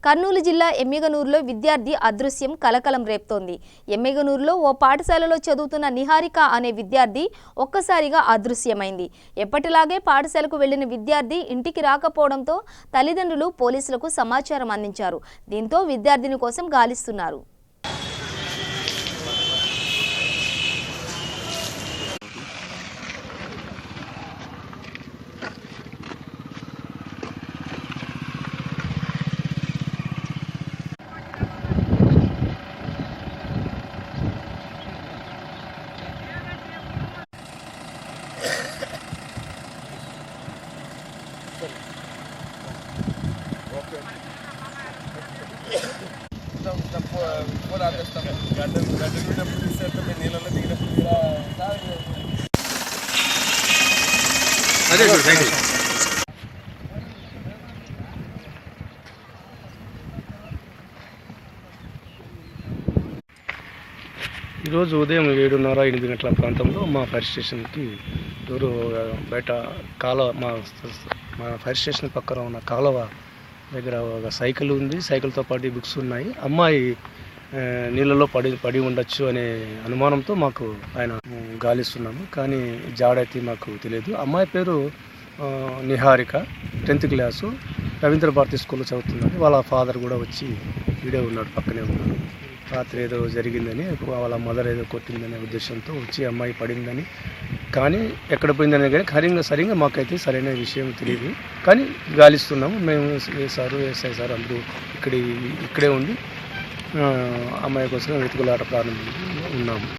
కర్నూలు జిల్లా ఎమ్మిగనూరులో విద్యార్థి అదృశ్యం కలకలం రేపుతోంది. ఎమ్మిగనూరులో ఓ పాఠశాలలో చదువుతున్న నిహారిక అనే విద్యార్థి ఒక్కసారిగా అదృశ్యమైంది. ఎప్పటిలాగే పాఠశాలకు వెళ్లిన విద్యార్థి ఇంటికి రాకపోవడంతో తల్లిదండ్రులు పోలీసులకు సమాచారం అందించారు. దీంతో విద్యార్థిని కోసం గాలిస్తున్నారు. ఈరోజు ఉదయం 7:30-8 గంటల ప్రాంతంలో మా ఫైర్ స్టేషన్కి ఎవరు బయట కాలువ మా ఫైర్ స్టేషన్ పక్కన ఉన్న కాలువ దగ్గర ఒక సైకిల్ ఉంది. సైకిల్తో పాటు బుక్స్ ఉన్నాయి. అమ్మాయి నీళ్ళలో పడి ఉండొచ్చు అనే అనుమానంతో మాకు ఆయన గాలిస్తున్నాము. కానీ జాడైతే మాకు తెలియదు. అమ్మాయి పేరు నిహారిక, 10th క్లాసు, రవీంద్ర భారతి స్కూల్లో చదువుతున్నది. వాళ్ళ ఫాదర్ కూడా వచ్చి వీడే ఉన్నాడు, పక్కనే ఉన్నాడు. రాత్రి ఏదో జరిగిందని, వాళ్ళ మదర్ ఏదో కొట్టిందనే ఉద్దేశంతో వచ్చి అమ్మాయి పడిందని, కానీ ఎక్కడ పోయిందని కానీ సరిగ్గా మాకైతే సరైన విషయం తెలియదు. కానీ గాలిస్తున్నాము. మేము ఎస్ఐ సార్ అందరూ ఇక్కడే ఉండి అమ్మాయి కోసం వెతుకులాట ప్రారంభించి ఉన్నాము.